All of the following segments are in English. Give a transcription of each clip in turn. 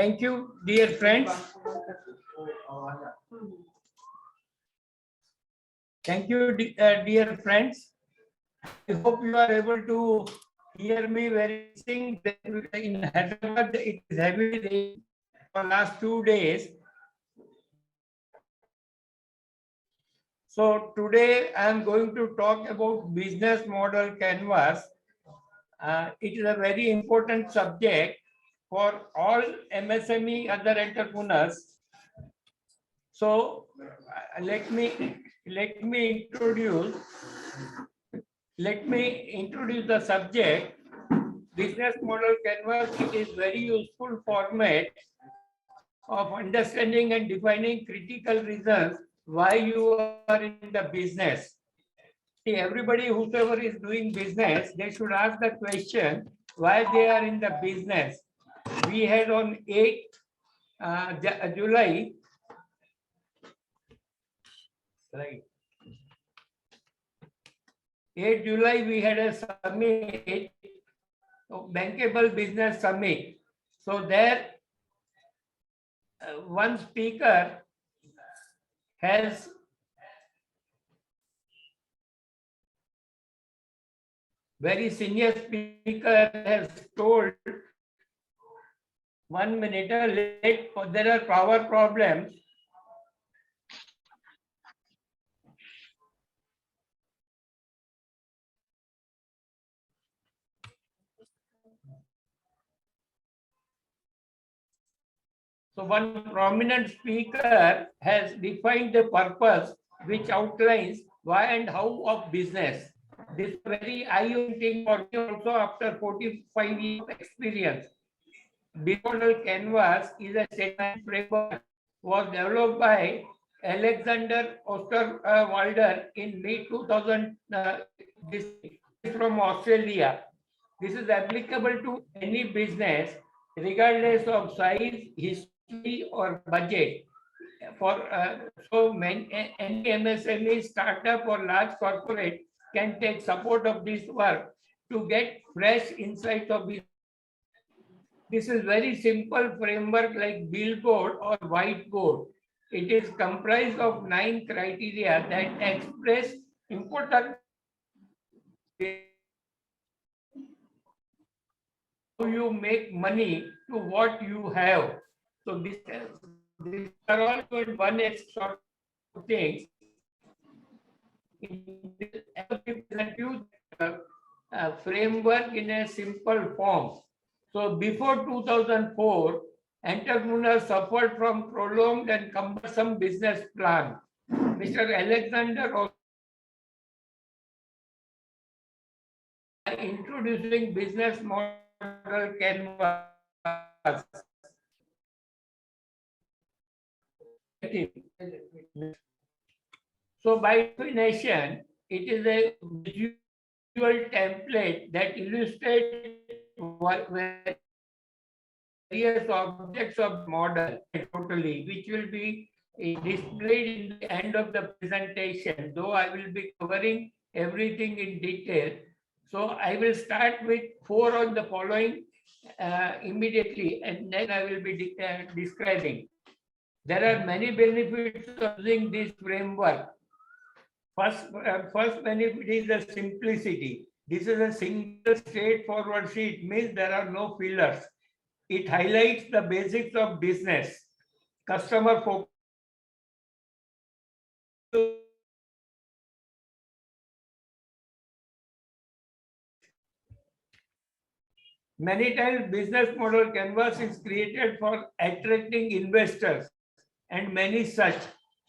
Thank you, dear friends. Thank you, dear friends. I hope you are able to hear me very distinct. In Hyderabad, it is heavy rain for last 2 days. So today I am going to talk about business model canvas. It is a very important subject for all MSME other entrepreneurs. So let me introduce the subject. Business model canvas. It is very useful format of understanding and defining critical reasons why you are in the business. See, everybody, whoever is doing business, they should ask the question why they are in the business. We had on 8th July, right? 8 July, we had a summit, bankable business summit. So there, one speaker has very senior speaker has told 1 minute late. There are power problems. So one prominent speaker has defined the purpose, which outlines why and how of business. This is very eye-opening for me also after 45 years of experience. Business model canvas is a statement framework was developed by Alexander Osterwalder in May 2000. This is from Australia. This is applicable to any business regardless of size, history, or budget. For so many, any MSME startup or large corporate can take support of this work to get fresh insights of business. This is very simple framework like billboard or whiteboard. It is comprised of 9 criteria that express important how you make money to what you have. So these are all good one sort of things. Framework in a simple form. So before 2004, entrepreneurs suffered from prolonged and cumbersome business plan. Mr. Alexander introducing business model canvas. So by definition, it is a visual template that illustrates various objects of model totally, which will be displayed in the end of the presentation, though I will be covering everything in detail. So I will start with 4 on the following immediately, and then I will be describing. There are many benefits of using this framework. First benefit is the simplicity. This is a single straightforward sheet, means there are no fillers. It highlights the basics of business, customer focus. Many times business model canvas is created for attracting investors and many such.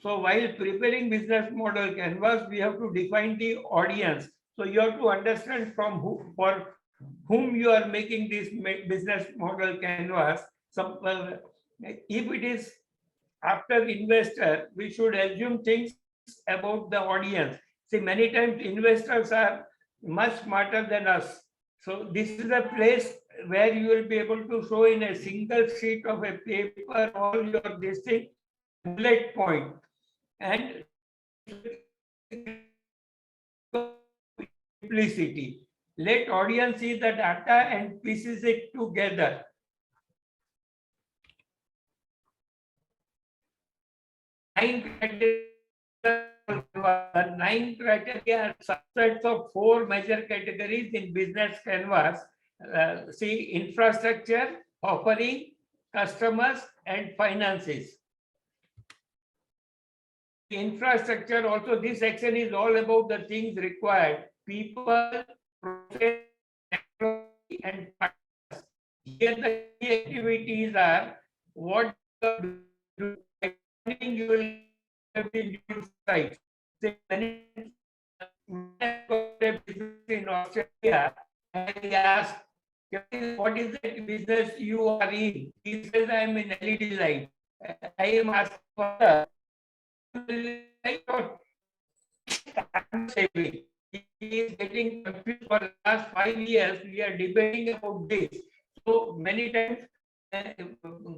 So while preparing business model canvas, we have to define the audience. So you have to understand from for whom you are making this business model canvas. If it is after investor, we should assume things about the audience. See, many times investors are much smarter than us. So this is a place where you will be able to show in a single sheet of a paper all your distinct bullet point and simplicity. Let audience see the data and pieces it together. nine criteria. The nine criteria are subsets of four major categories in business canvas. See, infrastructure, offering, customers, and finances. Infrastructure also, this section is all about the things required: people, process, technology, and partners. Here the key activities are what you will have in your site. Say, when I got a business in Australia, I asked, what is the business you are in? He says, I am in LED light. I am asking for the light or time saving. He is getting confused for the last 5 years. We are debating about this. So many times, uh,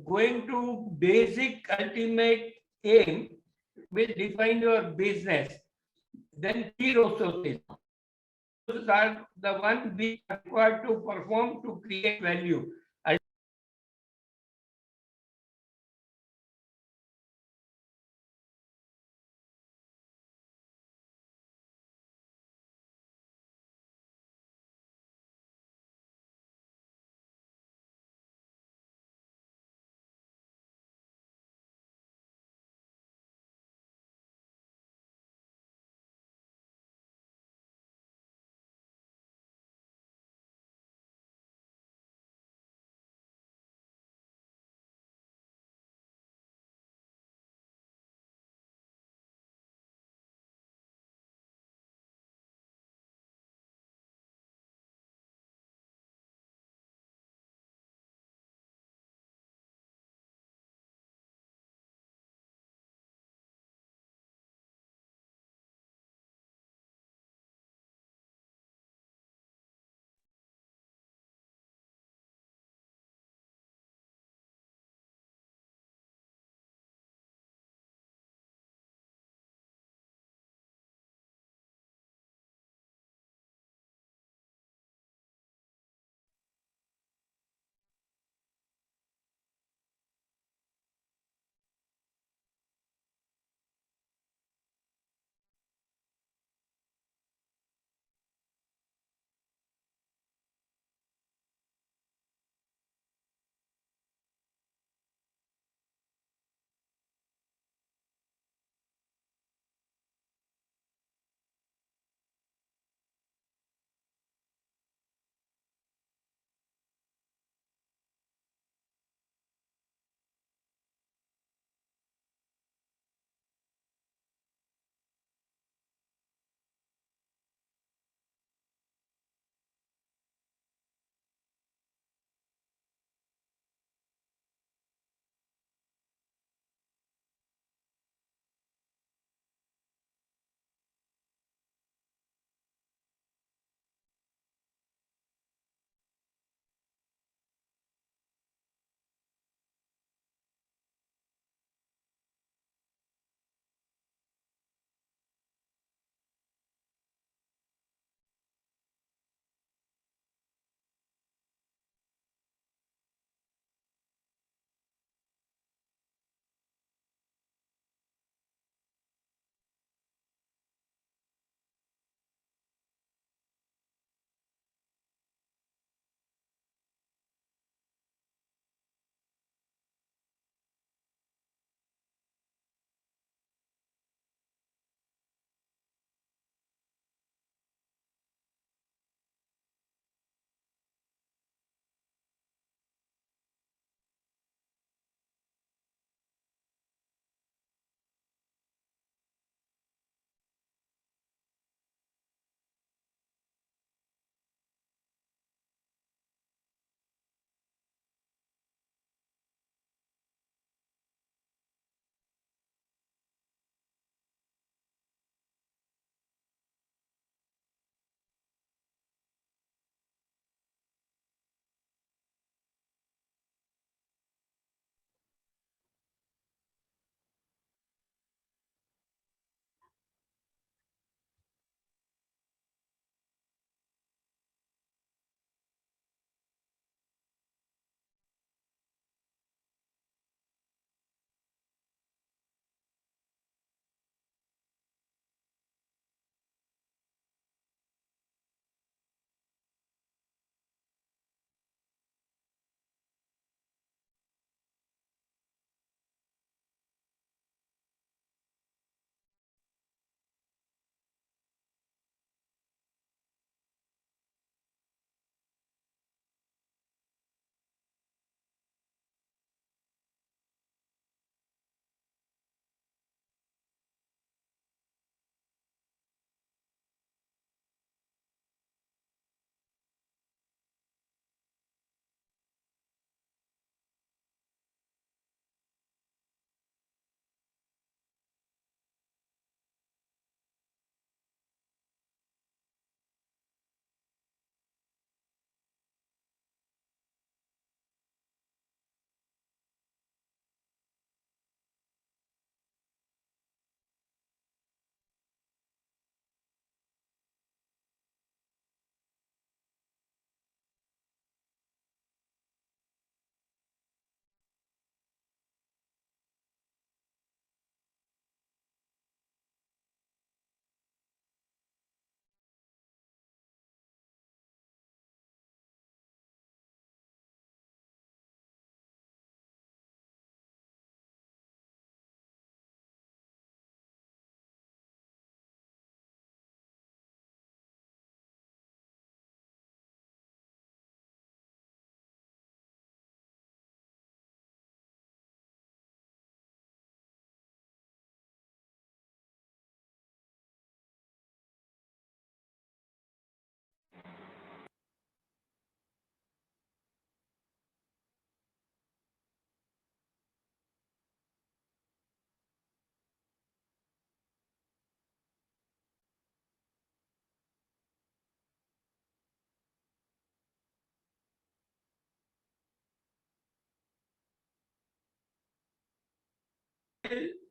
going to basic ultimate aim will define your business. Then key resources. Those are the one we are required to perform to create value.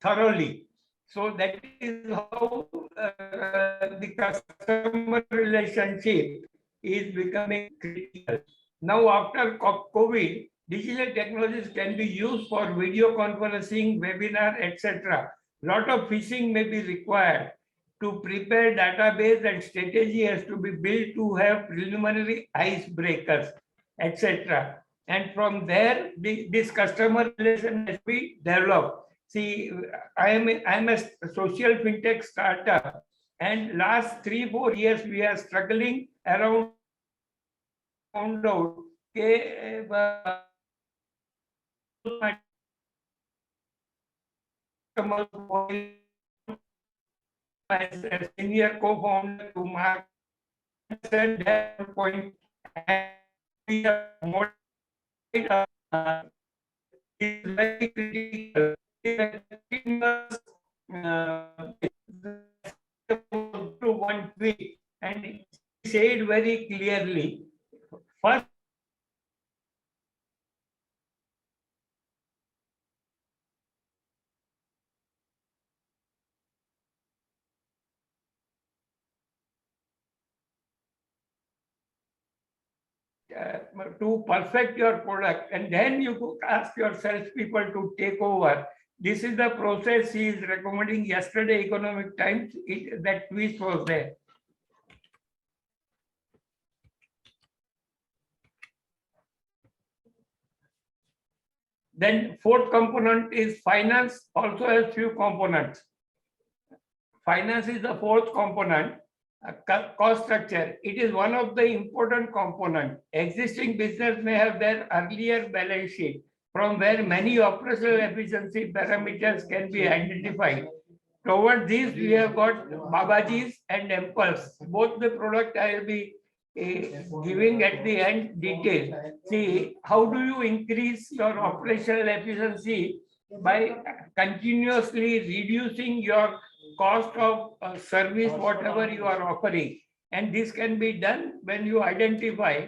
thoroughly. So that is how the customer relationship is becoming critical. Now, after COVID, digital technologies can be used for video conferencing, webinar, etc. Lot of phishing may be required. To prepare database and strategy has to be built to have preliminary icebreakers, etc. And from there, this customer relation has to be developed. See, I'm a social fintech startup, and last 3-4 years we are struggling around found out my senior co-founder to mark that point and we are more is very critical. To one tweet and he said very clearly, first to perfect your product, and then you ask your salespeople to take over. This is the process he is recommending. Yesterday, Economic Times, that twist was there. Then fourth component is finance, also has few components. Finance is the fourth component. Cost structure, it is one of the important component. Existing business may have their earlier balance sheet from where many operational efficiency parameters can be identified. Toward these, we have got Babaji's and Impulse. Both the product I will be giving at the end detail. See, how do you increase your operational efficiency by continuously reducing your cost of service, whatever you are offering. And this can be done when you identify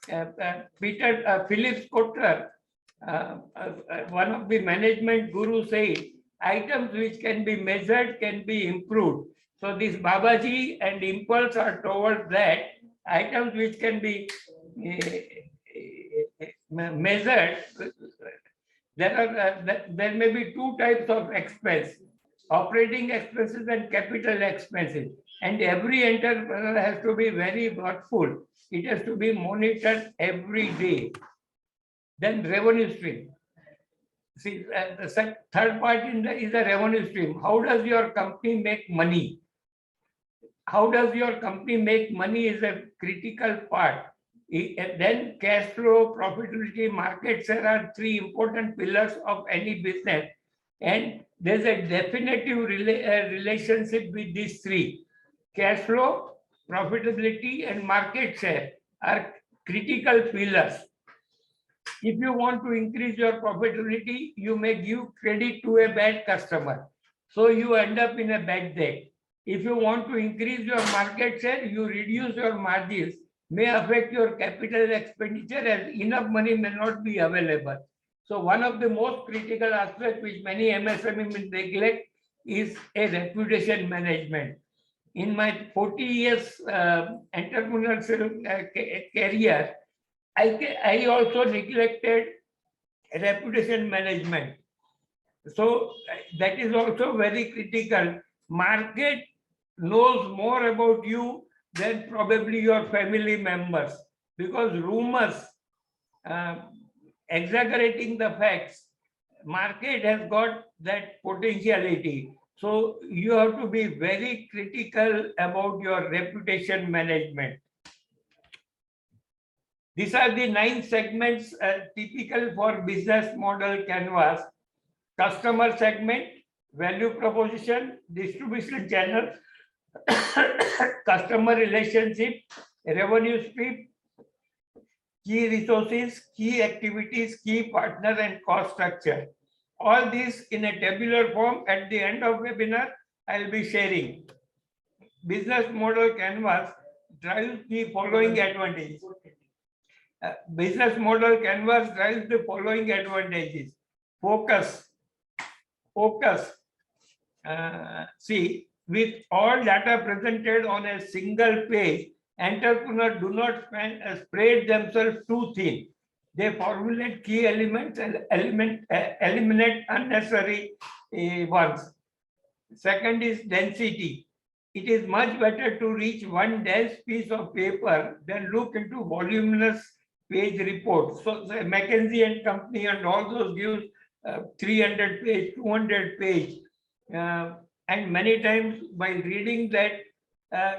Philip Kotler, one of the management gurus, said items which can be measured can be improved. So this Babaji and Impulse are towards that. Items which can be measured. There may be two types of expense: operating expenses and capital expenses. And every entrepreneur has to be very thoughtful. It has to be monitored every day. Then revenue stream. See, the third part is the revenue stream. How does your company make money? How does your company make money is a critical part. And then cash flow, profitability, market share are three important pillars of any business. And there's a definitive relationship with these three. Cash flow, profitability, and market share are critical pillars. If you want to increase your profitability, you may give credit to a bad customer. So you end up in a bad debt. If you want to increase your market share, you reduce your margins, may affect your capital expenditure as enough money may not be available. So one of the most critical aspects which many MSME neglect is a reputation management. In my 40 years entrepreneurial career, I also neglected reputation management. So that is also very critical. Market knows more about you than probably your family members, because rumors, exaggerating the facts, market has got that potentiality. So you have to be very critical about your reputation management. These are the 9 segments typical for business model canvas: customer segment, value proposition, distribution channel, customer relationship, revenue stream, key resources, key activities, key partner, and cost structure. All this in a tabular form. At the end of webinar, I'll be sharing. Business model canvas drives the following advantages. Business model canvas drives the following advantages: focus. focus. See, with all data presented on a single page, entrepreneurs do not spread themselves too thin. They formulate key elements and eliminate unnecessary ones. Second is density. It is much better to reach one dense piece of paper than look into voluminous page reports. So McKinsey and Company and all those give 300 page, 200 page. And many times by reading that,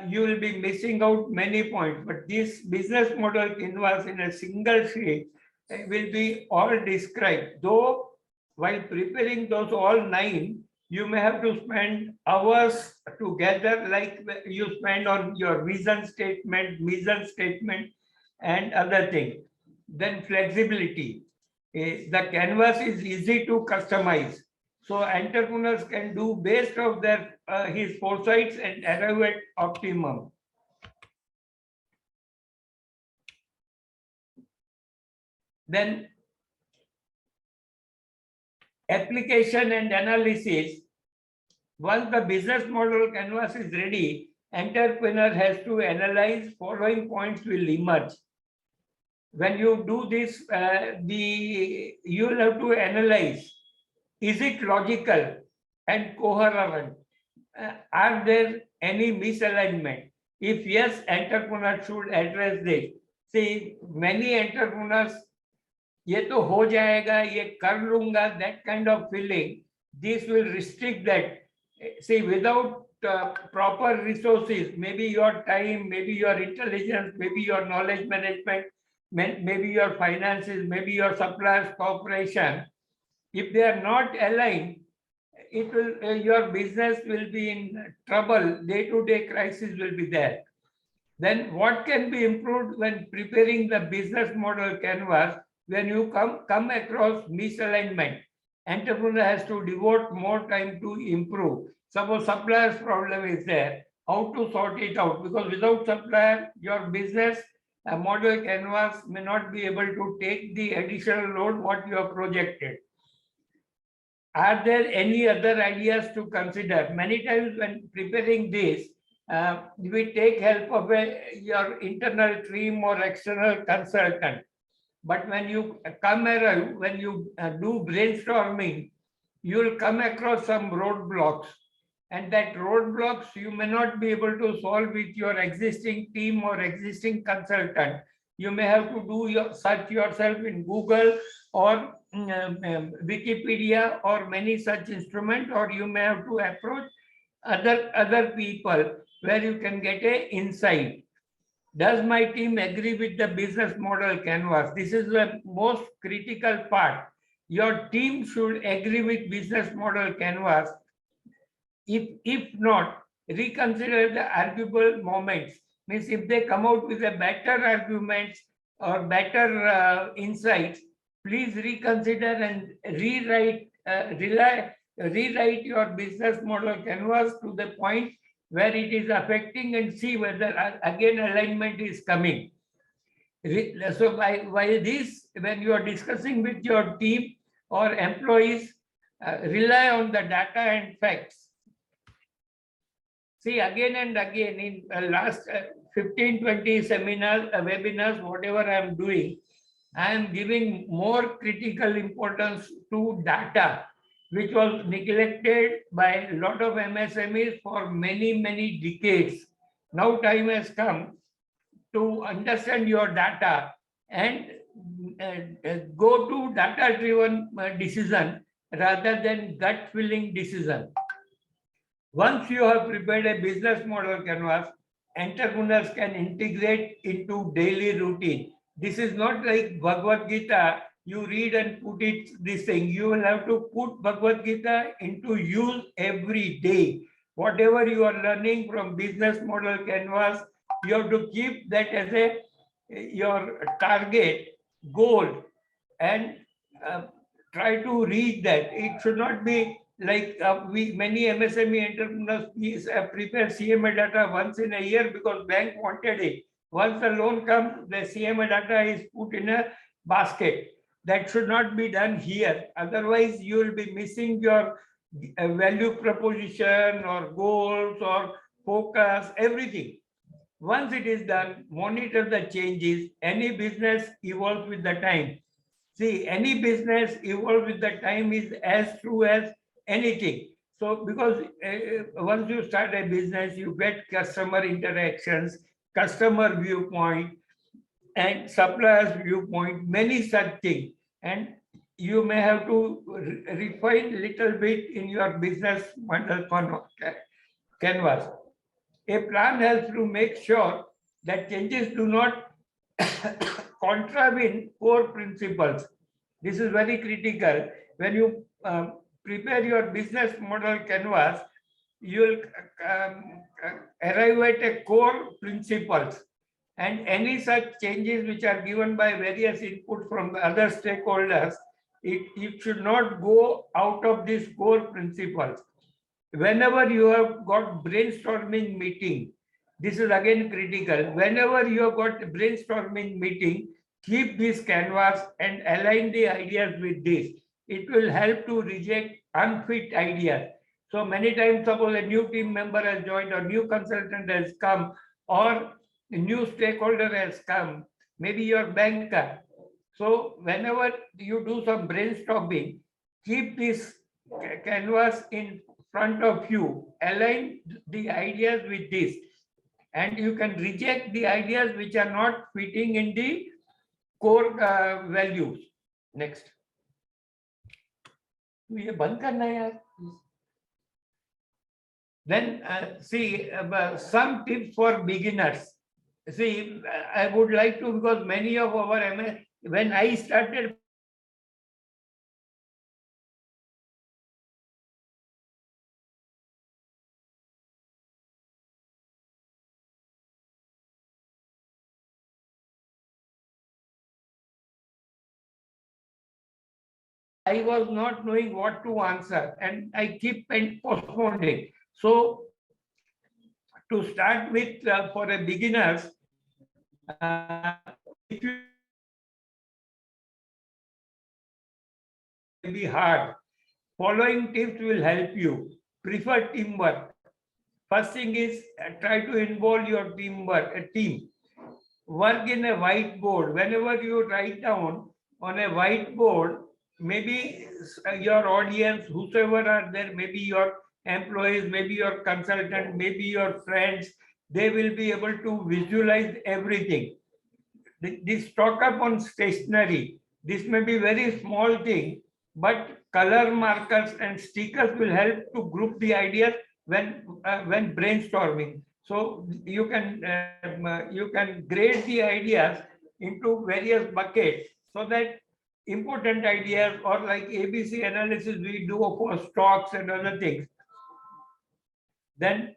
you will be missing out many points. But this business model canvas in a single sheet will be all described. Though while preparing those all 9, you may have to spend hours together, like you spend on your vision statement, mission statement, and other things. Then flexibility. The canvas is easy to customize. So entrepreneurs can do based of their his foresights and arrive at optimum. Then application and analysis. Once the business model canvas is ready, entrepreneur has to analyze. Following points will emerge. When you do this, you will have to analyze. Is it logical and coherent? Are there any misalignment? If yes, entrepreneurs should address this. See, many entrepreneurs, ये तो हो जाएगा, ये कर लूंगा, that kind of feeling, this will restrict that. See, without proper resources, maybe your time, maybe your intelligence, maybe your knowledge management, maybe your finances, maybe your suppliers cooperation, if they are not aligned, it will your business will be in trouble. Day-to-day crisis will be there. Then what can be improved when preparing the business model canvas? When you come across misalignment, entrepreneur has to devote more time to improve. Suppose supplier's problem is there, how to sort it out? Because without supplier, your business model canvas may not be able to take the additional load what you have projected. Are there any other ideas to consider? Many times when preparing this, we take help of your internal team or external consultant. But when you come around, when you do brainstorming, you will come across some roadblocks. And that roadblocks you may not be able to solve with your existing team or existing consultant. You may have to do search yourself in Google or Wikipedia or many such instruments, or you may have to approach other people where you can get an insight. Does my team agree with the business model canvas? This is the most critical part. Your team should agree with business model canvas. If not, reconsider the arguable moments. Means if they come out with a better arguments or better insights, please reconsider and rewrite your business model canvas to the point where it is affecting, and see whether again alignment is coming. So while this, when you are discussing with your team or employees, rely on the data and facts. See, again and again in last 15-20 seminars, webinars, whatever I am doing, I am giving more critical importance to data, which was neglected by a lot of MSMEs for many decades. Now time has come to understand your data and go to data-driven decision rather than gut-feeling decision. Once you have prepared a business model canvas, entrepreneurs can integrate into daily routine. This is not like Bhagavad Gita. You read and put it this thing. You will have to put Bhagavad Gita into use every day. Whatever you are learning from business model canvas, you have to keep that as your target goal and try to read that. It should not be like many MSME entrepreneurs prepare CMA data once in a year because bank wanted it. Once the loan comes, the CMA data is put in a basket. That should not be done here. Otherwise, you will be missing your a value proposition or goals or focus, everything. Once it is done, monitor the changes. Any business evolves with the time. See, any business evolves with the time is as true as anything. So, because once you start a business, you get customer interactions, customer viewpoint, and suppliers viewpoint, many such things. And you may have to refine little bit in your business model canvas. A plan helps to make sure that changes do not contravene core principles. This is very critical. When you prepare your business model canvas, you will arrive at a core principles, and any such changes which are given by various input from the other stakeholders, it should not go out of these core principles. Whenever you have got brainstorming meeting, this is again critical. Whenever you have got brainstorming meeting, keep this canvas and align the ideas with this. It will help to reject unfit ideas. So many times, suppose a new team member has joined or new consultant has come or a new stakeholder has come, maybe your banker. So whenever you do some brainstorming, keep this canvas in front of you, align the ideas with this, and you can reject the ideas which are not fitting in the core values. Next. ये बंद करना है यार. Then see some tips for beginners. See, I would like to, because many of our when I started I was not knowing what to answer, and I keep postponing. So, to start with, for a beginners, if you be hard, following tips will help you. Prefer teamwork. First thing is try to involve your teamwork, a team. Work in a whiteboard. Whenever you write down on a whiteboard, maybe your audience, whosoever are there, maybe your employees, maybe your consultant, maybe your friends, they will be able to visualize everything. This stock up on stationery, this may be very small thing, but color markers and stickers will help to group the ideas when brainstorming. So you can grade the ideas into various buckets so that important ideas, or like ABC analysis we do for stocks and other things. Then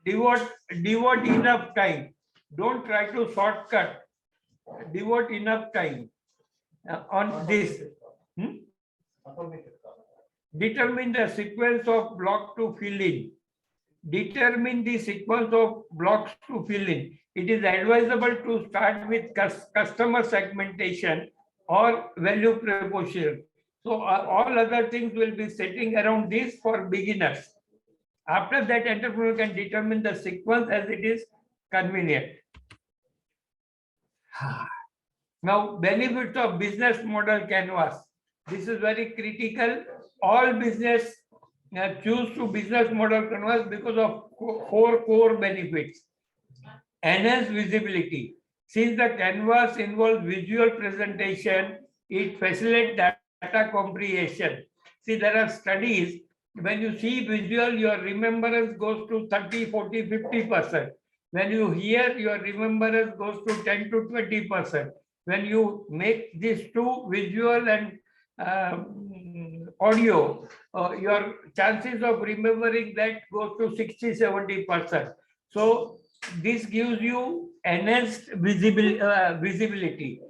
devote enough time. Don't try to shortcut. Devote enough time on this. Determine the sequence of blocks to fill in. Determine the sequence of blocks to fill in. It is advisable to start with customer segmentation or value proposition. So all other things will be sitting around this for beginners. After that, entrepreneur can determine the sequence as it is convenient. Now, benefits of business model canvas. This is very critical. All business choose to business model canvas because of four core benefits. Enhance visibility. Since the canvas involves visual presentation, it facilitates data comprehension. See, there are studies, when you see visual, your remembrance goes to 30, 40, 50%. When you hear, your remembrance goes to 10 to 20%. When you make these two, visual and audio, your chances of remembering that goes to 60, 70%. So this gives you enhanced visibility.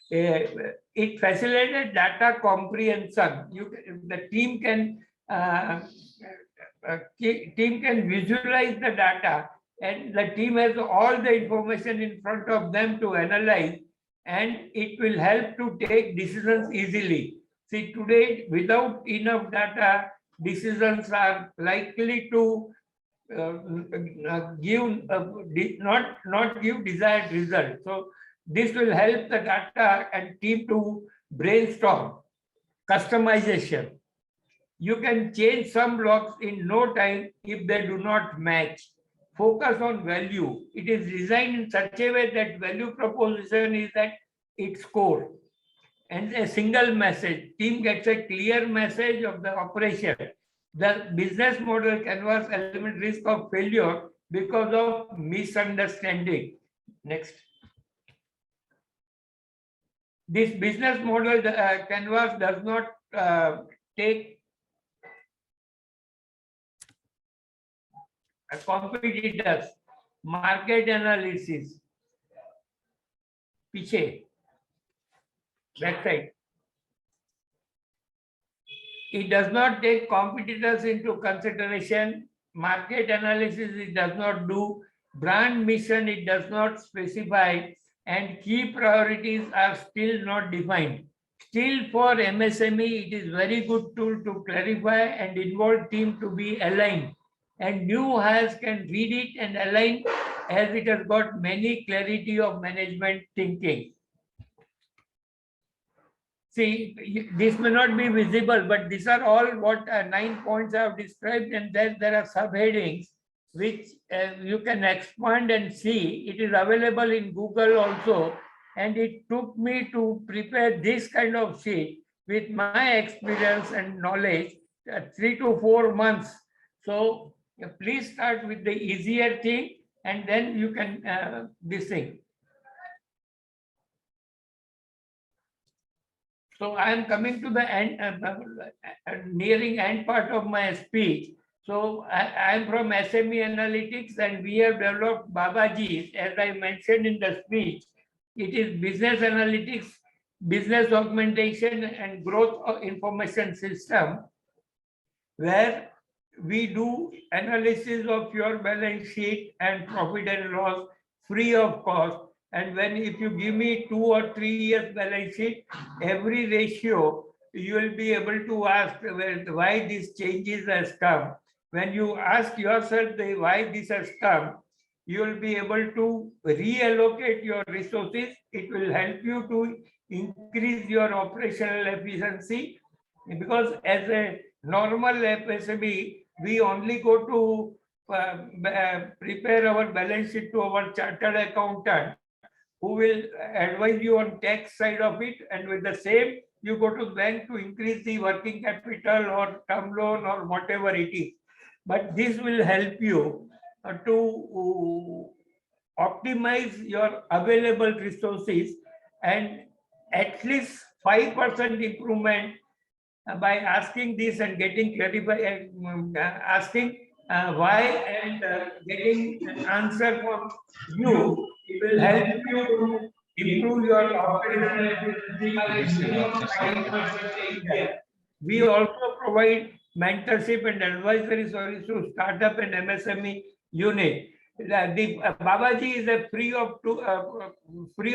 It facilitates data comprehension. The team can visualize the data, and the team has all the information in front of them to analyze, and it will help to take decisions easily. See, today, without enough data, decisions are likely to not give desired result. So this will help the data and team to brainstorm customization. You can change some blocks in no time if they do not match. Focus on value. It is designed in such a way that value proposition is at its core. And a single message. Team gets a clear message of the operation. The business model canvas element risk of failure because of misunderstanding. Next. This business model canvas does not take competitors, market analysis, पीछे, backside. It does not take competitors into consideration, market analysis it does not do, brand mission it does not specify, and key priorities are still not defined. Still for MSME, it is very good tool to clarify and involve team to be aligned. And new hires can read it and align as it has got many clarity of management thinking. See, this may not be visible, but these are all what 9 points I have described, and then there are subheadings which you can expand and see. It is available in Google also, and it took me to prepare this kind of sheet with my experience and knowledge 3 to 4 months. So please start with the easier thing, and then you can this thing. So I am coming to the end, nearing end part of my speech. So I am from SME Analytics, and we have developed Babaji, as I mentioned in the speech. It is business analytics, business augmentation, and growth of information system, where we do analysis of your balance sheet and profit and loss free of cost. And when if you give me 2 or 3 years balance sheet, every ratio you will be able to ask why these changes has come. When you ask yourself why this has come, you will be able to reallocate your resources. It will help you to increase your operational efficiency, because as a normal FSB, we only go to prepare our balance sheet to our chartered accountant, who will advise you on tax side of it, and with the same you go to bank to increase the working capital or term loan or whatever it is. But this will help you to optimize your available resources, and at least 5% improvement by asking this and getting clarified, asking why and getting an answer from you, it will help you to improve your operational efficiency by minimum 5%. We also provide mentorship and advisory service to startup and MSME unit. The Babaji is a free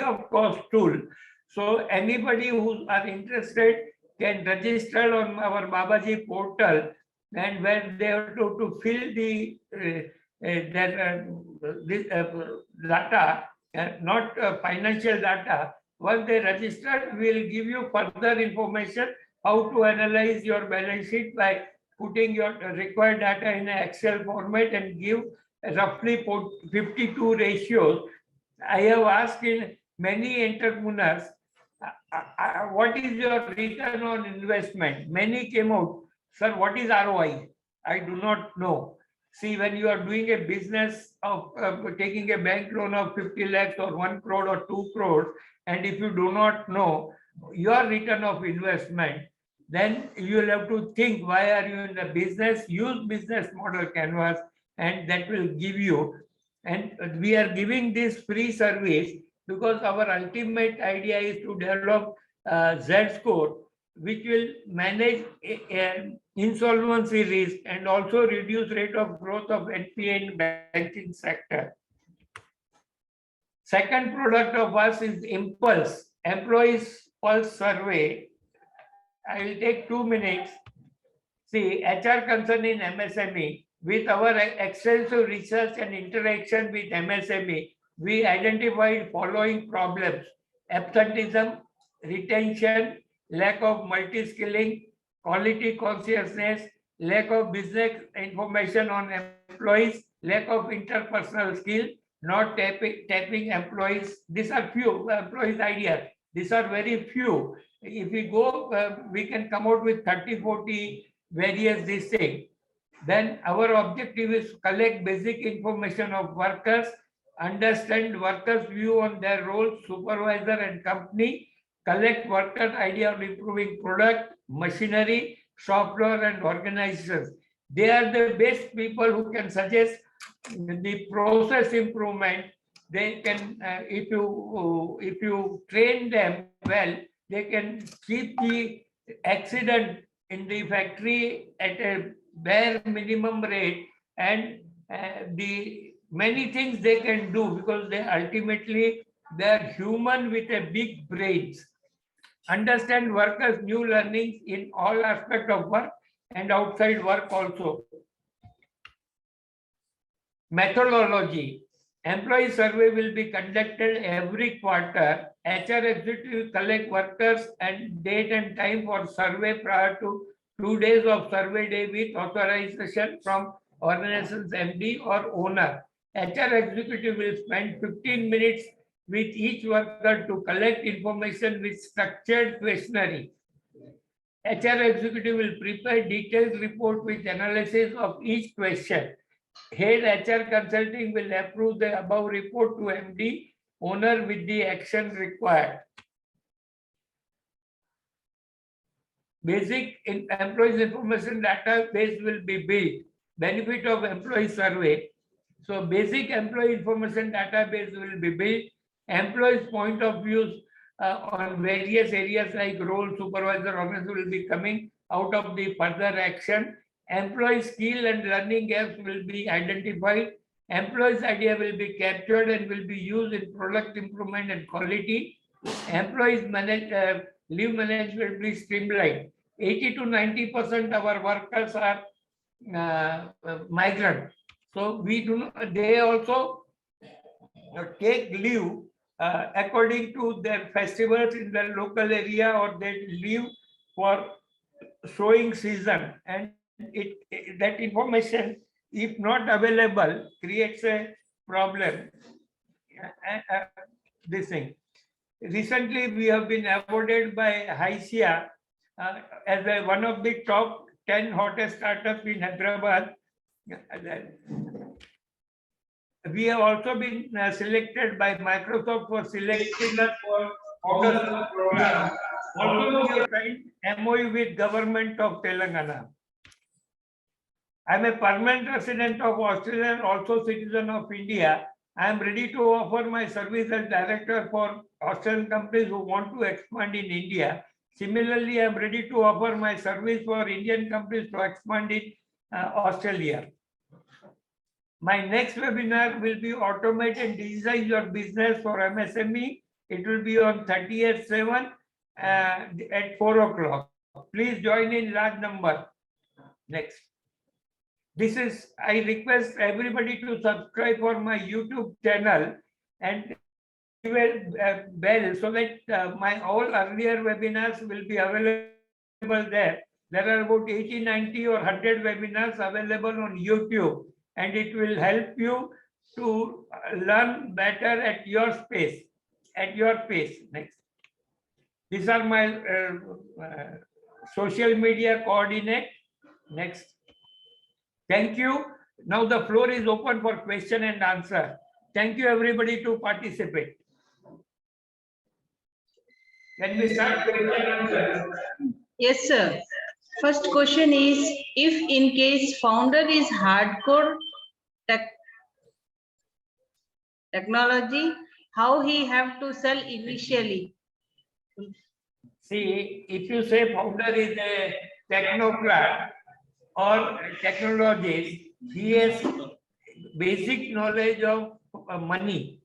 of cost tool. So anybody who are interested can register on our Babaji portal, and when they have to fill the data, not financial data. Once they register, we will give you further information how to analyze your balance sheet by putting your required data in an Excel format and give roughly 52 ratios. I have asked in many entrepreneurs, what is your return on investment? Many came out, sir, what is ROI? I do not know. See, when you are doing a business of taking a bank loan of 50 lakhs or 1 crore or 2 crores, and if you do not know your return of investment, then you will have to think, why are you in the business? Use business model canvas, and that will give you. And we are giving this free service because our ultimate idea is to develop Z-score, which will manage insolvency risk and also reduce rate of growth of NPA in banking sector. Second product of us is Impulse, Employees Pulse Survey. I will take 2 minutes. See, HR concern in MSME, with our extensive research and interaction with MSME, we identified following problems: absenteeism, retention, lack of multi-skilling, quality consciousness, lack of business information on employees, lack of interpersonal skill, not tapping employees. These are few employees' ideas. These are very few. If we go, we can come out with 30, 40 various this thing. Then our objective is collect basic information of workers, understand workers' view on their role, supervisor and company, collect workers' idea of improving product, machinery, software and organizations. They are the best people who can suggest the process improvement. They can, if you train them well, they can keep the accident in the factory at a bare minimum rate, and the many things they can do, because they ultimately they are human with a big brains. Understand workers' new learnings in all aspects of work and outside work also. Methodology. Employee survey will be conducted every quarter. HR executive collect workers and date and time for survey prior to 2 days of survey day with authorization from organization's MD or owner. HR executive will spend 15 minutes with each worker to collect information with structured questionnaire. HR executive will prepare detailed report with analysis of each question. Head HR consulting will approve the above report to MD owner with the action required. Basic employees information database will be built. Benefit of employee survey. So basic employee information database will be built. Employees' point of views on various areas like role, supervisor, organization will be coming out of the further action. Employee skill and learning gaps will be identified. Employees' idea will be captured and will be used in product improvement and quality. Employees leave management will be streamlined. 80 to 90% of our workers are migrant. So we do not, they also take leave according to their festivals in the local area, or they leave for sowing season, and that information, if not available, creates a problem. This thing. Recently, we have been awarded by HICIA as one of the top 10 hottest startups in Hyderabad. We have also been selected by Microsoft for selecting us for Hottest program. Also, we have signed MOU with Government of Telangana. I am a permanent resident of Australia and also citizen of India. I am ready to offer my service as director for Australian companies who want to expand in India. Similarly, I am ready to offer my service for Indian companies to expand in Australia. My next webinar will be Automate and Digitize Your Business for MSME. It will be on 30th/7 at 4 o'clock. Please join in large number. Next. This is, I request everybody to subscribe for my YouTube channel and give a bell so that my all earlier webinars will be available there. There are about 80, 90 or 100 webinars available on YouTube, and it will help you to learn better at your pace. Next. These are my social media coordinate. Next. Thank you. Now the floor is open for question and answer. Thank you everybody to participate. Can we start question and answer? Yes, sir. First question is, if in case founder is hardcore technology, how he have to sell initially? See, if you say founder is a technocrat or technologist, he has basic knowledge of money.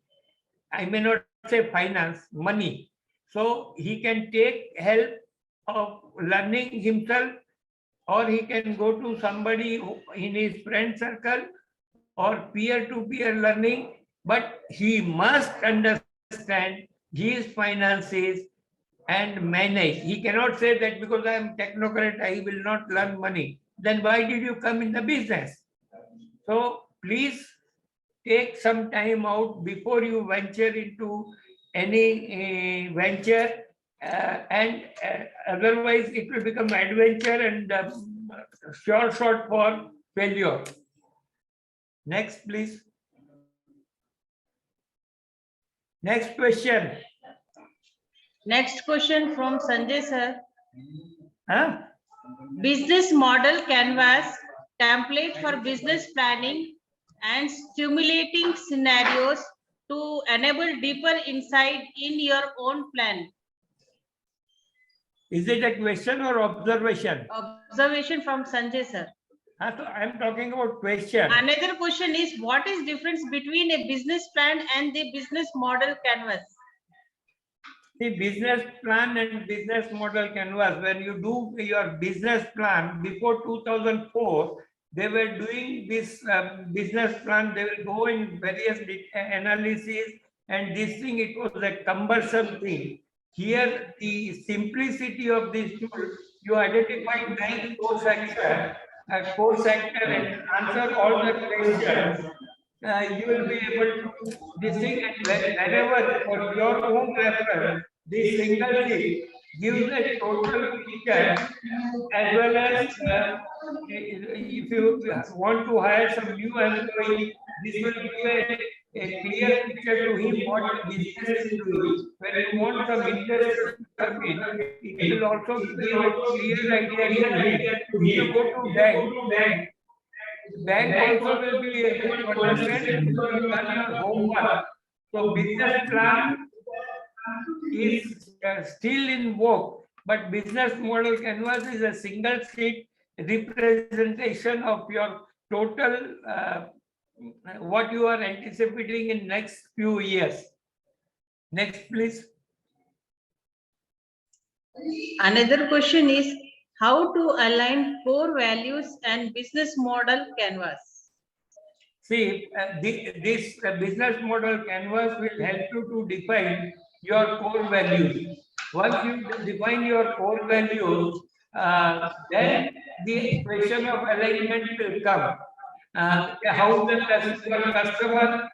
I may not say finance, money. So he can take help of learning himself or he can go to somebody in his friend circle or peer-to-peer learning, but he must understand his finances and manage. He cannot say that because I am technocrat, I will not learn money. Then why did you come in the business? So please take some time out before you venture into any venture, and otherwise it will become adventure and short for failure. Next, please. Next question. Next question from Sanjay sir. Huh? Business model canvas, template for business planning and stimulating scenarios to enable deeper insight in your own plan. Is it a question or observation? Observation from Sanjay sir. So I am talking about question. Another question is, what is difference between a business plan and the business model canvas? The business plan and business model canvas, when you do your business plan before 2004, they were doing this business plan. They will go in various analysis, and this thing, it was a cumbersome thing. Here, the simplicity of this tool, you identify 9 core sector and answer all the questions. You will be able to this thing, and whenever for your own reference, this single sheet gives a total picture, as well as if you want to hire some new employee, this will give a clear picture to him what the business is doing. When you want some investors to come in, it will also give a clear idea to him. If you go to bank also will be able to understand if you have done your homework. So business plan is still in vogue, but business model canvas is a single sheet representation of your total what you are anticipating in next few years. Next, please. Another question is, how to align core values and business model canvas? See, this business model canvas will help you to define your core values. Once you define your core values, then the question of alignment will come. How your customer,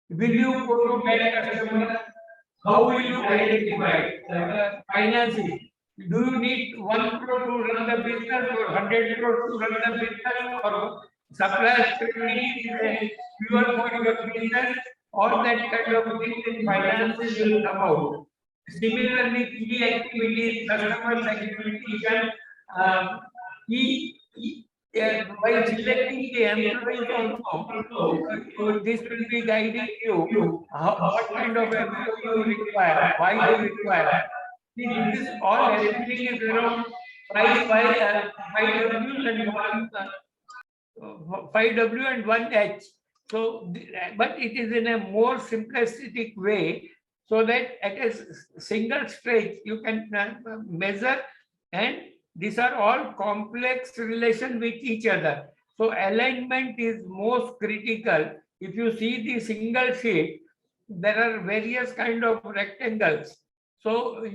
will you go to that customer? How will you identify finances? Do you need 1 crore to run the business, or 100 crore to run the business, or supplier credibility is a fuel for your business? All that kind of things in finances will come out. Similarly, key activities, customer segmentation, while selecting the employees also, this will be guiding you what kind of employee you require, why you require. See, this is all, everything is around 5 W's and 5W and 1H. So, but it is in a more simplistic way, so that at a single stretch you can measure, and these are all complex relation with each other. So alignment is most critical. If you see the single sheet, there are various kind of rectangles. So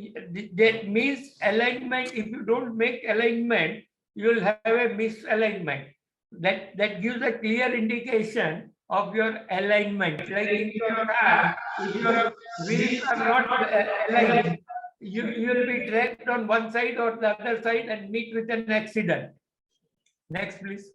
that means alignment. If you don't make alignment, you will have a misalignment. That gives a clear indication of your alignment. Like in your car, if your wheels are not aligned, you will be dragged on one side or the other side and meet with an accident. Next, please.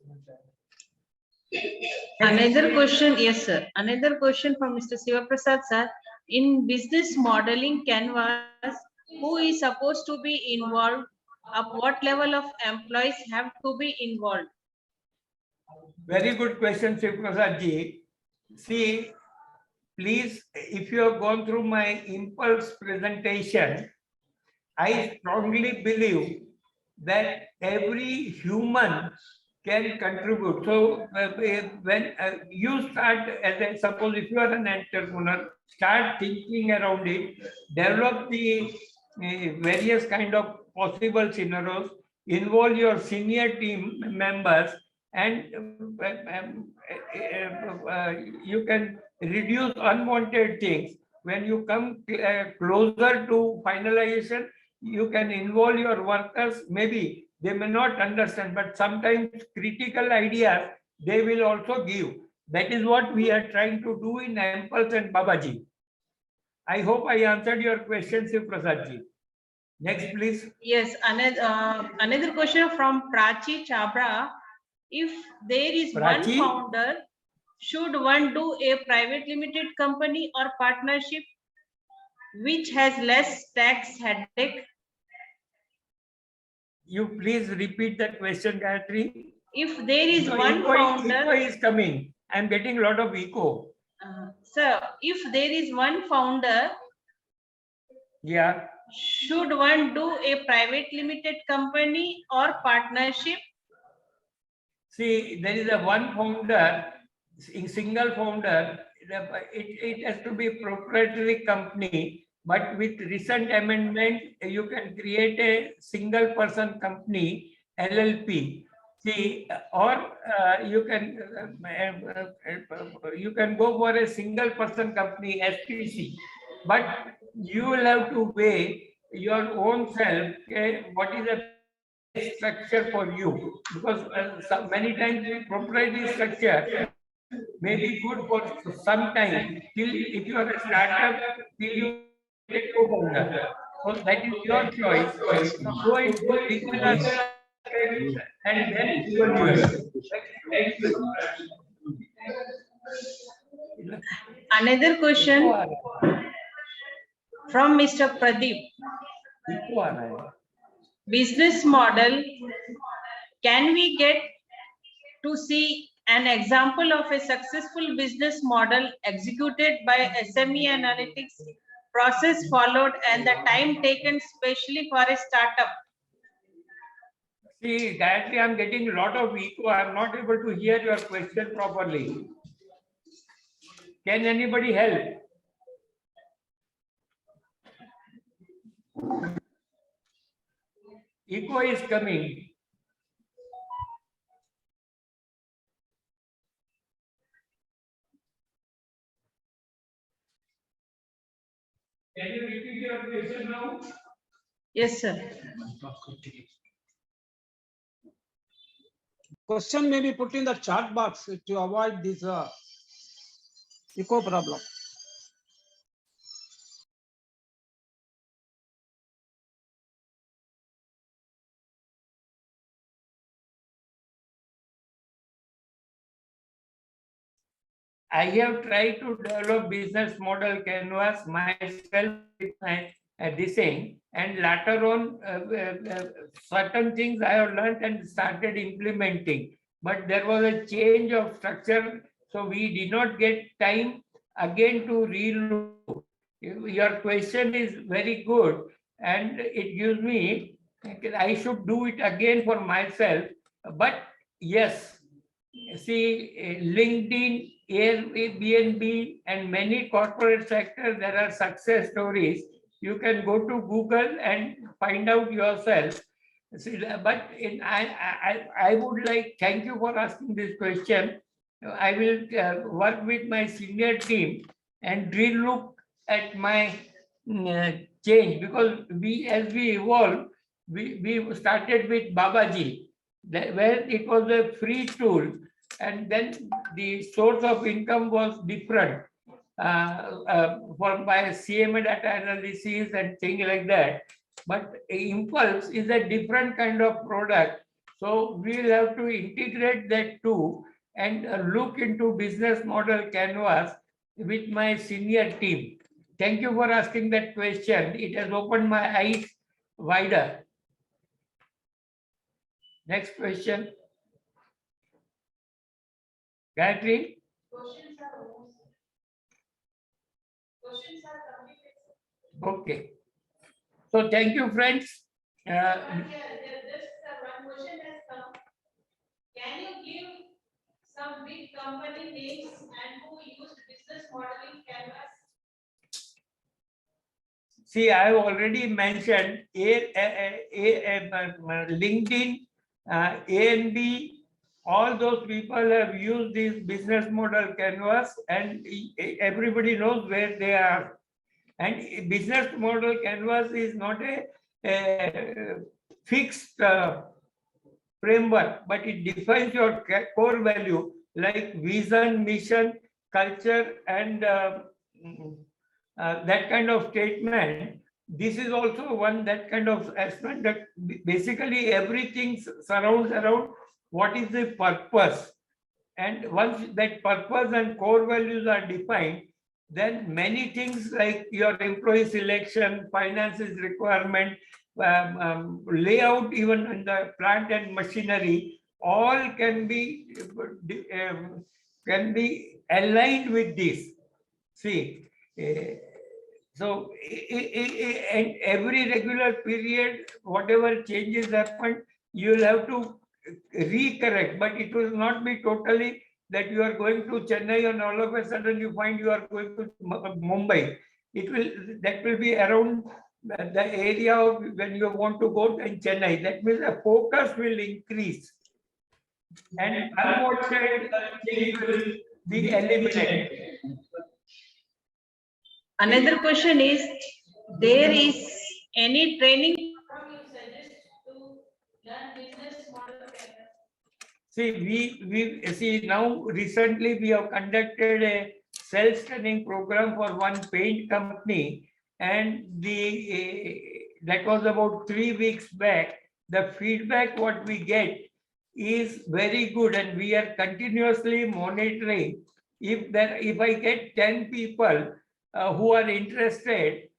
Another question, yes, sir. Another question from Mr. Sivaprasad, sir. In business modeling canvas, who is supposed to be involved? At what level of employees have to be involved? Very good question, Sivaprasad ji. See, please, if you have gone through my impulse presentation, I strongly believe that every human can contribute. So when you start, as I suppose, if you are an entrepreneur, start thinking around it, develop the various kind of possible scenarios. involve your senior team members, and you can reduce unwanted things. When you come closer to finalization, you can involve your workers. Maybe they may not understand, but sometimes critical ideas they will also give. That is what we are trying to do in Impulse and Babaji. I hope I answered your question, Shiv Prasad ji. Next, please. Yes, another question from Prachi Chabra. If there is one Prachi? founder, should one do a private limited company or partnership which has less tax headache? You please repeat that question, Gayatri. If there is No, one founder, echo is coming. I'm getting a lot of echo. sir, if there is one founder, Yeah. should one do a private limited company or partnership? See, there is a one founder, single founder. It has to be a proprietary company, but with recent amendment, you can create a single person company, LLP. See, or you can go for a single person company, SPC, but you will have to weigh your own self. What is the structure for you, because many times the proprietary structure may be good for some time, till if you are a startup, till you take co-founder. So that is your choice. Go into legal aspect and then evaluate. Another question from Mr. Pradeep. Business model, can we get to see an example of a successful business model executed by SME analytics, process followed and the time taken especially for a startup? See, Gayatri, I'm getting a lot of echo. I'm not able to hear your question properly. Can anybody help? Echo is coming. Can you repeat your question now? Yes, sir. Question may be put in the chat box to avoid this echo problem. I have tried to develop business model canvas myself with my design, and later on certain things I have learned and started implementing. But there was a change of structure, so we did not get time again to relook. Your question is very good, and it gives me, I should do it again for myself. But yes, see, LinkedIn, Airbnb, and many corporate sectors, there are success stories. You can go to Google and find out yourself. See, but I would like, thank you for asking this question. I will work with my senior team and relook at my change, because as we evolve, we started with Babaji, where it was a free tool, and then the source of income was different for my CMA data analysis and things like that. But Impulse is a different kind of product, so we will have to integrate that too and look into business model canvas with my senior team. Thank you for asking that question. It has opened my eyes wider. Next question. Gayatri? Okay. So thank you, friends. Just one question has come. Can you give some big company names and who used business modeling canvas? see, I have already mentioned LinkedIn, A and B, all those people have used this business model canvas, and everybody knows where they are. And business model canvas is not a fixed framework, but it defines your core value like vision, mission, culture, and that kind of statement. This is also one that kind of aspect that basically everything surrounds around what is the purpose. And once that purpose and core values are defined, then many things like your employee selection, finances requirement, layout, even in the plant and machinery, all can be aligned with this. See, so and every regular period, whatever changes happen, you will have to recorrect, but it will not be totally that you are going to Chennai and all of a sudden you find you are going to Mumbai. It will, that will be around the area of when you want to go in Chennai. That means the focus will increase and unwanted things will be eliminated. Another question is, there is any training you suggest to learn business model? See, we see now recently we have conducted a sales training program for one paint company, and that was about 3 weeks back. The feedback what we get is very good, and we are continuously monitoring. If I get 10 people who are interested,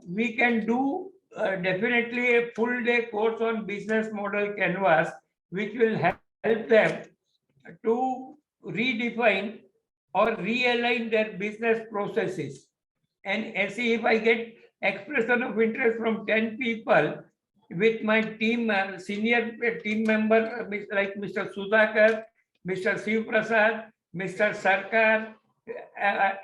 we can do definitely a full day course on business model canvas, which will help them to redefine or realign their business processes. And see, if I get expression of interest from 10 people with my team, senior team member like Mr. Sudhakar, Mr. Shiv Prasad, Mr. Sarkar,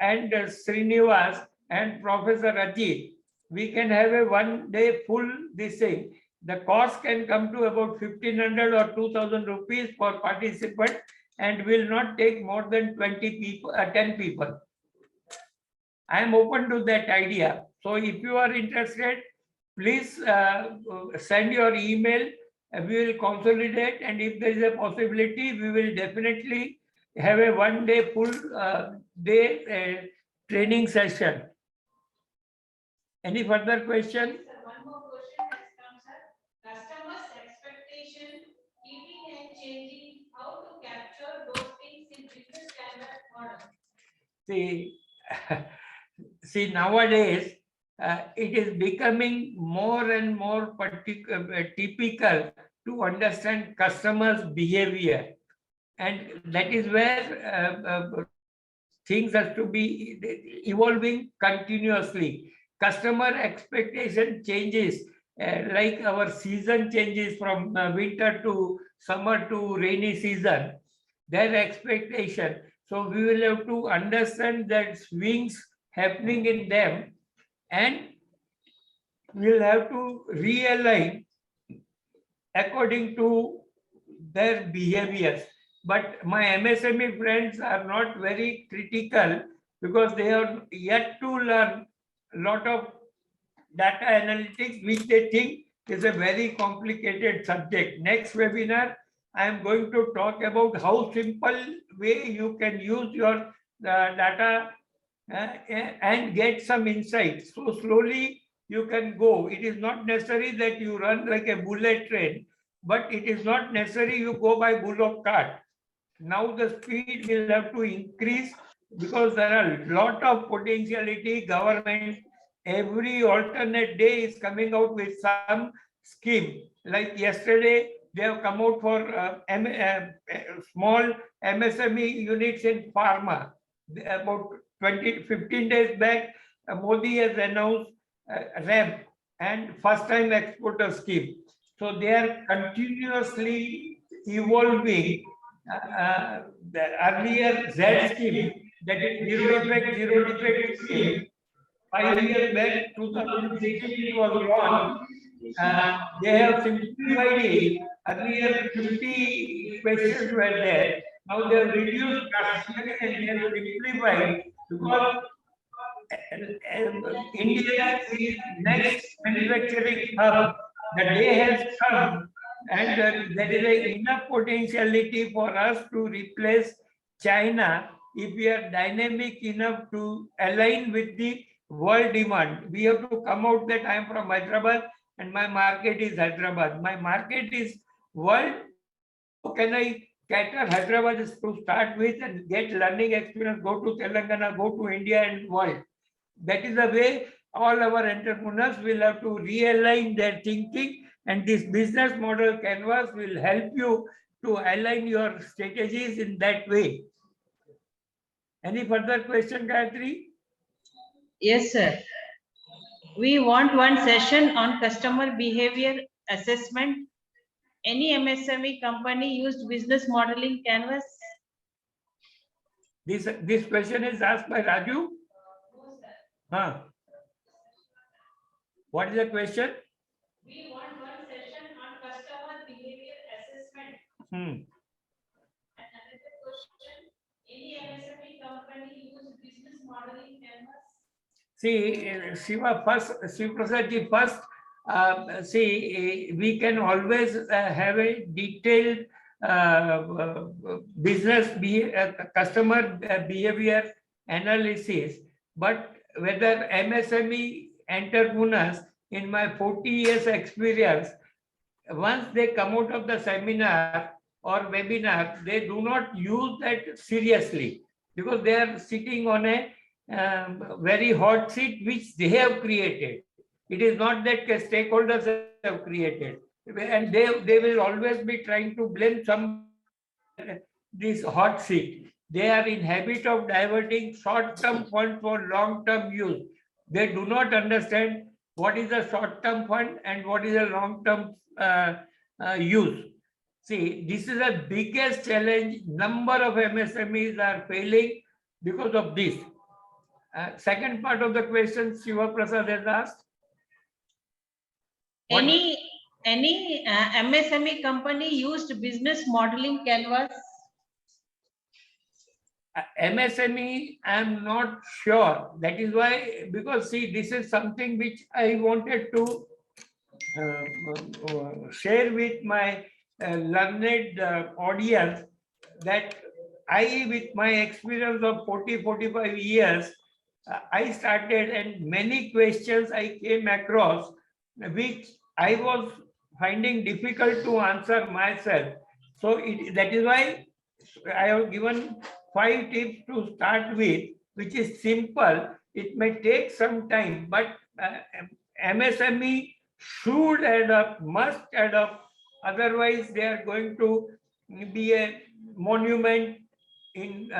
and Srinivas and Professor Ajit, we can have a 1 day full this thing. The cost can come to about 1,500 or 2,000 rupees for participant, and will not take more than 20 people, 10 people. I am open to that idea. So if you are interested, please send your email. We will consolidate, and if there is a possibility, we will definitely have a 1 day full day training session. Any further question? One more question has come, sir. Customers' expectation, keeping and changing, how to capture those things in business canvas model? See, nowadays it is becoming more and more typical to understand customers' behavior, and that is where things have to be evolving continuously. Customer expectation changes, like our season changes from winter to summer to rainy season, their expectation. So we will have to understand that swings happening in them, and we'll have to realign according to their behaviors. But my MSME friends are not very critical, because they are yet to learn a lot of data analytics, which they think is a very complicated subject. Next webinar, I am going to talk about how simple way you can use your data and get some insights. So slowly you can go. It is not necessary that you run like a bullet train, but it is not necessary you go by bullock cart. Now the speed will have to increase, because there are a lot of potentiality. Government every alternate day is coming out with some scheme. Like yesterday, they have come out for small MSME units in pharma. About 15 days back, Modi has announced REM and first time exporter scheme. So they are continuously evolving the earlier Z scheme, that is zero effect, zero defect scheme, 5 years back, 2016 it was launched. They have simplified it. Earlier, 50 questions were there. Now they have reduced drastically and they have simplified because India is next manufacturing hub. The day has come, and there is enough potentiality for us to replace China if we are dynamic enough to align with the world demand. We have to come out that I am from Hyderabad and my market is Hyderabad. My market is world. How can I cater Hyderabad to start with and get learning experience, go to Telangana, go to India and world? That is the way all our entrepreneurs will have to realign their thinking, and this business model canvas will help you to align your strategies in that way. Any further question, Gayatri? Yes, sir. We want one session on customer behavior assessment. Any MSME company used business modeling canvas? This question is asked by Raju. Huh. What is the question? We want one session on customer behavior assessment. Hmm. And another question, any MSME company use business modeling canvas? See, Shiva Prasadji, first, we can always have a detailed customer behavior analysis, but whether MSME entrepreneurs, in my 40 years experience, once they come out of the seminar or webinar, they do not use that seriously because they are sitting on a very hot seat which they have created. It is not that stakeholders have created, and they will always be trying to blame some this hot seat. They are in habit of diverting short-term funds for long-term use. They do not understand what is a short-term fund and what is a long-term use. See, this is the biggest challenge. Number of MSMEs are failing because of this. Second part of the question Shiva Prasad has asked. What- Any MSME company used business modeling canvas? MSME, I am not sure. That is why, because see, this is something which I wanted to share with my learned audience, that I, with my experience of 40-45 years, I started, and many questions I came across which I was finding difficult to answer myself. So that is why I have given 5 tips to start with, which is simple. It may take some time, but MSME should add up, must add up. Otherwise, they are going to be a monument in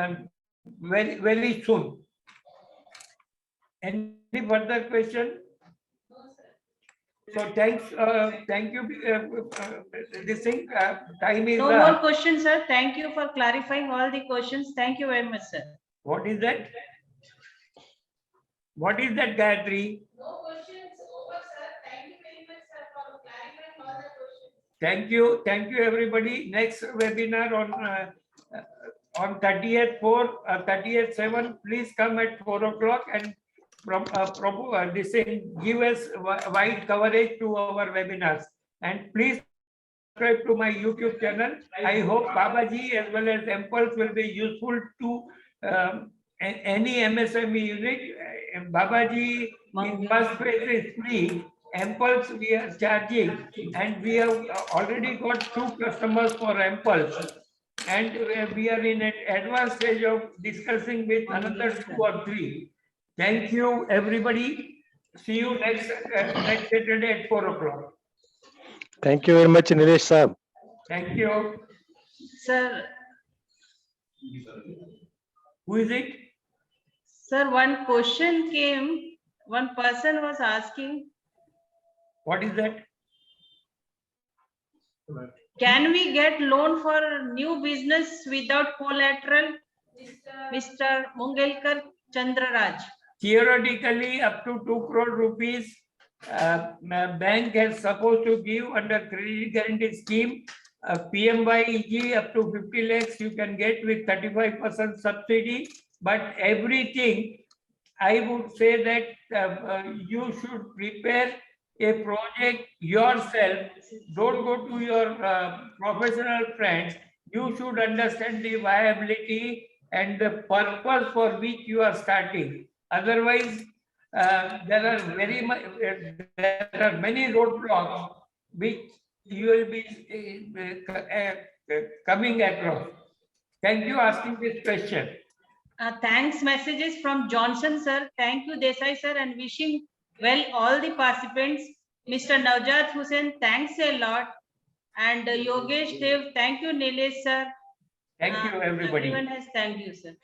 very soon. Any further question? So thanks, thank you. This thing, time is No more questions, sir. Thank you for clarifying all the questions. Thank you very much, sir. What is that? What is that, Gayatri? No questions over, sir. Thank you very much, sir, for clarifying all the questions. Thank you, everybody. Next webinar on 30th 4, 30th 7. Please come at 4 o'clock and this thing, give us wide coverage to our webinars, and please subscribe to my YouTube channel. I hope Babaji as well as Impulse will be useful to any MSME unit. Babaji in first phase is free. Impulse we are charging, and we have already got 2 customers for Impulse, and we are in an advanced stage of discussing with another 2 or 3. Thank you, everybody. See you next Saturday at 4 o'clock. Thank you very much, Nilesh sir. Thank you. Sir, Who is it? sir, one question came. One person was asking, What is that? can we get loan for new business without collateral? Mr. Mungelkar Chandraraj. theoretically up to 2 crore rupees, bank is supposed to give under credit guarantee scheme. PMYEG up to 50 lakhs you can get with 35% subsidy, but everything I would say that you should prepare a project yourself. Don't go to your professional friends. You should understand the viability and the purpose for which you are starting. Otherwise, there are many roadblocks which you will be coming across. Thank you asking this question. Thanks messages from Johnson sir. Thank you Desai sir and wishing well all the participants. Mr. Navjat Hussain, thanks a lot. And Yogesh Dev, thank you Nilesh sir. Thank you everybody. Everyone has thanked you sir.